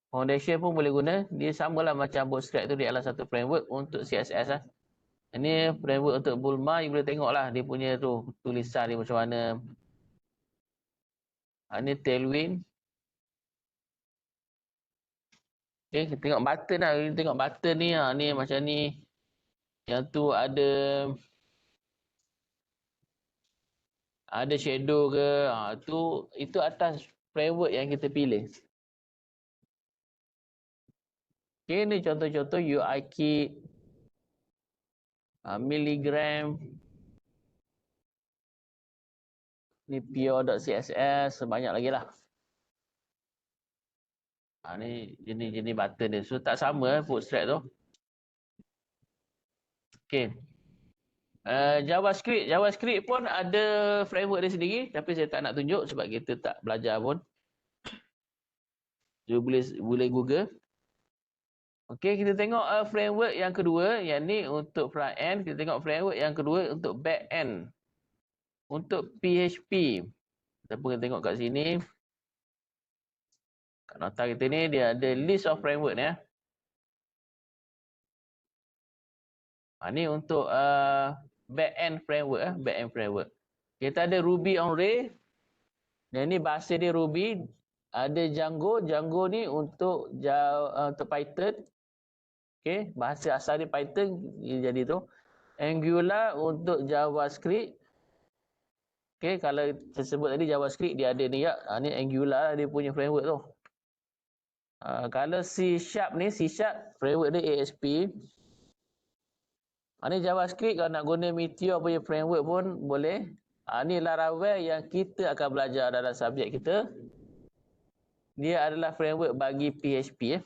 Foundation pun boleh guna. Dia samalah macam Bootstrap tu, dia adalah satu framework untuk CSS lah. Ini framework untuk Bulma, you boleh tengok lah dia punya tu tulisan dia macam mana. Ini Tailwind. Okay, kita tengok button lah. Kita tengok button ni. Ni macam ni. Yang tu ada shadow ke. Itu atas framework yang kita pilih. Okay, ni contoh-contoh UIKit. Milligram. Ni pure.css. Banyak lagi lah. Ni jenis button dia. So tak sama Bootstrap tu. Okay. JavaScript pun ada framework dia sendiri. Tapi saya tak nak tunjuk sebab kita tak belajar pun. So boleh Google. Okay, kita tengok framework yang kedua. Yang ni untuk front end. Kita tengok framework yang kedua untuk back end. Untuk PHP. Kita pun tengok kat sini. Kat nota kita ni dia ada list of framework ni. Ni untuk back end framework. Back end framework. Kita ada Ruby on Rails. Yang ni bahasa dia Ruby. Ada Django. Django ni untuk Python. Okay, bahasa asal dia Python. Jadi tu. Angular untuk JavaScript. Okay, kalau tersebut tadi JavaScript dia ada ni ya. Ni Angular dia punya framework tu. Kalau C# ni, C# framework dia ASP. Ni JavaScript kalau nak guna Meteor punya framework pun boleh. Ni Laravel yang kita akan belajar dalam subjek kita. Dia adalah framework bagi PHP.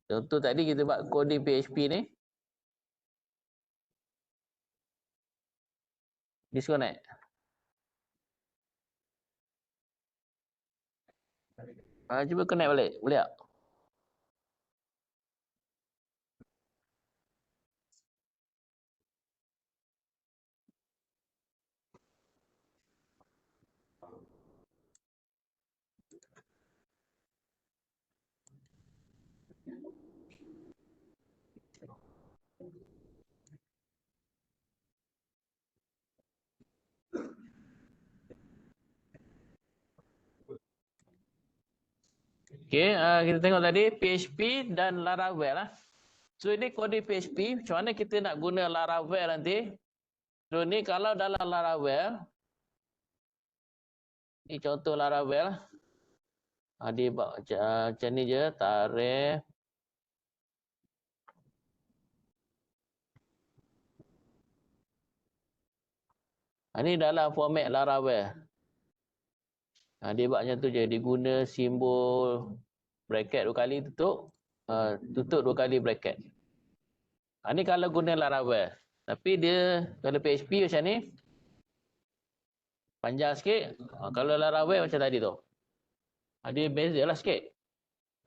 Contoh tadi kita buat coding PHP ni. Disconnect. Cuba connect balik. Boleh tak? Okay, kita tengok tadi PHP dan Laravel lah. So ini kode PHP, macam mana kita nak guna Laravel nanti? So ni kalau dalam Laravel, ni contoh Laravel. Dia buat macam ni je, tarik. Ni dalam format Laravel. Dia buat macam tu je, dia guna simbol bracket 2 kali tutup, tutup 2 kali bracket. Ni kalau guna Laravel. Tapi dia kalau PHP macam ni panjang sikit. Kalau Laravel macam tadi tu. Dia bezalah sikit.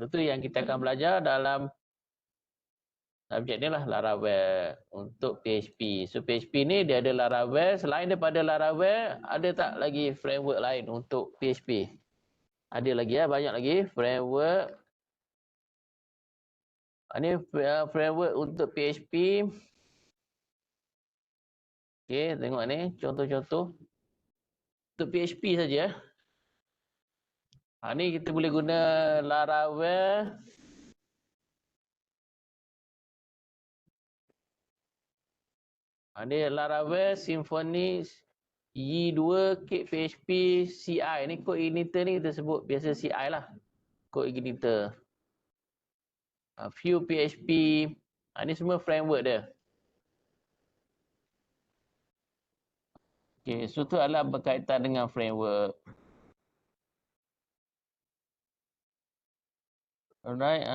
Itu yang kita akan belajar dalam subjek ni lah, Laravel untuk PHP. So PHP ni dia ada Laravel. Selain daripada Laravel, ada tak lagi framework lain untuk PHP? Ada lagi banyak lagi framework. Ini framework untuk PHP. Okey, tengok ni contoh-contoh. Untuk PHP saja. Ni kita boleh guna Laravel. Ni Laravel Symfony Y2 Kit PHP CI. Ni code igniter ni kita sebut biasa CI lah. Code igniter. Vue PHP. Ni semua framework dia. Okay, so tu adalah berkaitan dengan framework. Alright.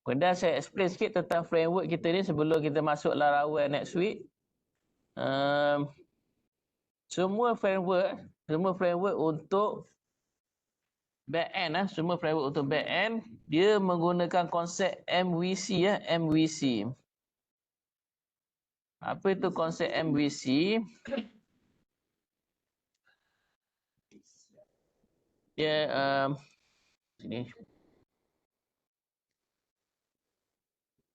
Kemudian saya explain sikit tentang framework kita ni sebelum kita masuk Laravel next week. Semua framework untuk back-end, semua framework untuk back-end, dia menggunakan konsep MVC, MVC. Apa itu konsep MVC? Dia, sini.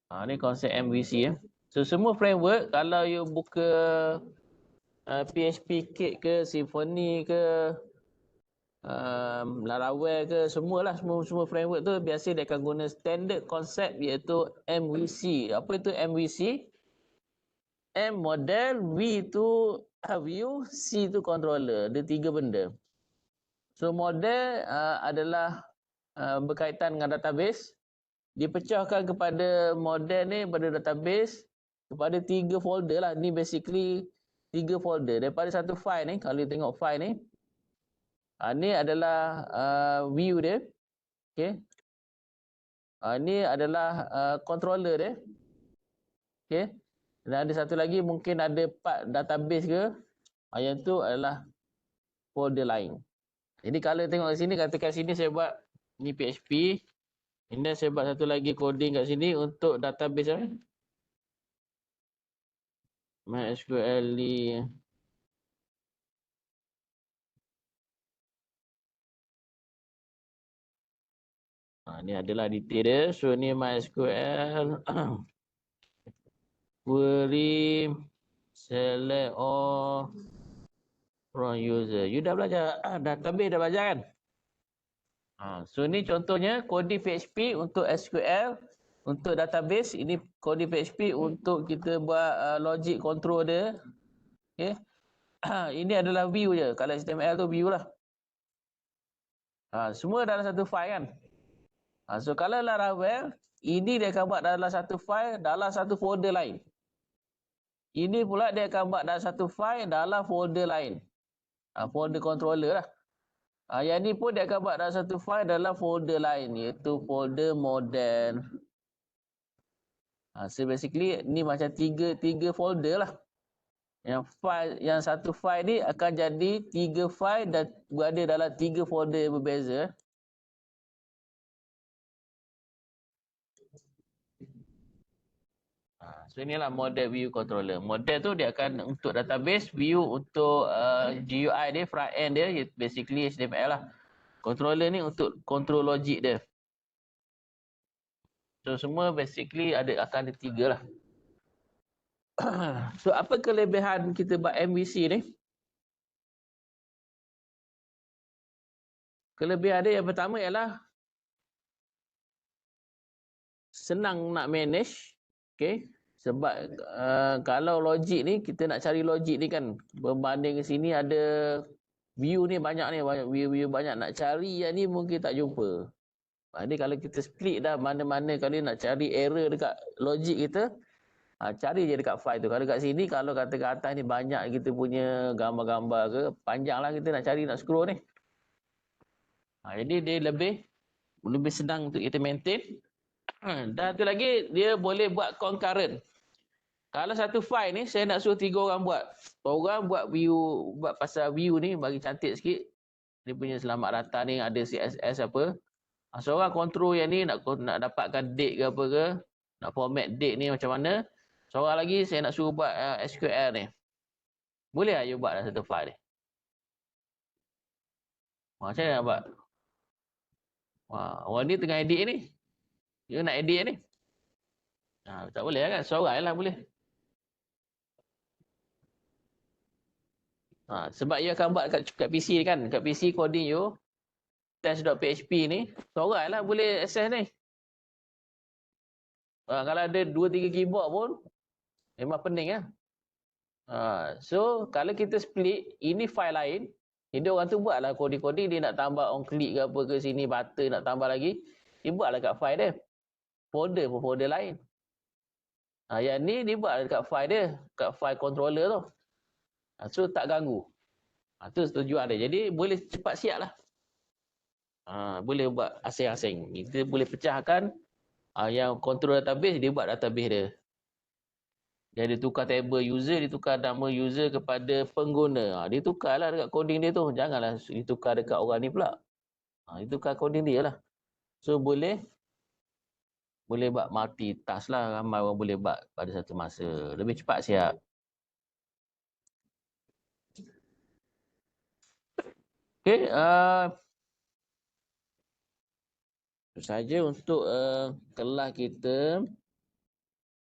Ni konsep MVC. So, semua framework, kalau you buka PHP Kit ke, Symfony ke, Laravel ke, semualah, semua framework tu biasa dia akan guna standard konsep iaitu MVC. Apa itu MVC? M model, V tu view, C tu controller. Dia 3 benda. So model adalah berkaitan dengan database. Dipecahkan kepada model ni pada database kepada 3 folder lah. Ni basically 3 folder. Daripada satu file ni, kalau you tengok file ni, ni adalah view dia. Okay. Ni adalah controller dia. Okay. Dan ada satu lagi mungkin ada part database ke. Yang tu adalah folder lain. Jadi kalau tengok kat sini, katakan sini saya buat ni PHP. Ini saya buat satu lagi coding kat sini untuk database. MySQL ni. Ni adalah detail dia. So ni MySQL. Query. Select all. From user. You dah belajar database, dah belajar kan? So ni contohnya coding PHP untuk SQL Untuk database, ini coding PHP untuk kita buat logic control dia. Okay. Ini adalah view je. Kalau HTML tu view lah. Semua dalam satu file kan. So kalau Laravel, ini dia akan buat dalam satu file, dalam satu folder lain. Ini pula dia akan buat dalam satu file, dalam folder lain. Folder controller lah. Yang ni pun dia akan buat dalam satu file, dalam folder lain. Iaitu folder model. So basically ni macam tiga folder lah. Yang satu file ni akan jadi 3 file dan berada dalam 3 folder yang berbeza. So inilah model view controller. Model tu dia akan untuk database, view untuk GUI dia, front end dia, basically HTML lah. Controller ni untuk control logic dia. So semua basically akan ada 3 lah. So apa kelebihan kita buat MVC ni? Kelebihan dia yang pertama ialah senang nak manage. Okay. Sebab kalau logik ni, kita nak cari logik ni kan, berbanding ke sini ada view ni banyak ni, view banyak, nak cari yang ni mungkin tak jumpa. Jadi kalau kita split dah, mana-mana kalau nak cari error dekat logik kita, cari je dekat file tu. Kalau dekat sini, kalau kata kat atas ni banyak kita punya gambar-gambar ke, panjang lah kita nak cari, nak scroll ni. Jadi dia lebih senang untuk kita maintain. Dan tu lagi, dia boleh buat concurrent. Kalau satu file ni, saya nak suruh 3 orang buat. Orang buat view, buat pasal view ni, bagi cantik sikit. Dia punya selamat rata ni, ada CSS apa. Seorang kontrol yang ni, nak dapatkan date ke apa ke. Nak format date ni macam mana. Seorang lagi, saya nak suruh buat SQL ni. Boleh tak you buat dalam satu file ni? Macam mana nak buat? Orang ni tengah edit ni. You nak edit ni. Tak boleh kan? Seorang lah boleh. Sebab you akan buat kat PC kan. Kat PC coding you. Test.php ni. Seorang lah boleh access ni. Kalau ada 2-3 keyboard pun. Memang pening lah. So kalau kita split. Ini file lain. Jadi orang tu buatlah coding-coding. Dia nak tambah on click ke apa ke sini. Button nak tambah lagi. Dia buatlah kat file dia. Folder pun folder lain. Yang ni dia buat dekat file dia. Kat file controller tu. So tak ganggu. Tu tujuan dia. Jadi boleh cepat siap lah. Boleh buat asing-asing. Kita boleh pecahkan. Yang control database, dia buat database dia. Dia tukar table user, dia tukar nama user kepada pengguna. Dia tukarlah dekat coding dia tu. Janganlah ditukar dekat orang ni pula. Dia tukar coding dia lah. So boleh buat multitask lah. Ramai orang boleh buat pada satu masa. Lebih cepat siap. Okay. Itu saja untuk kelas kita.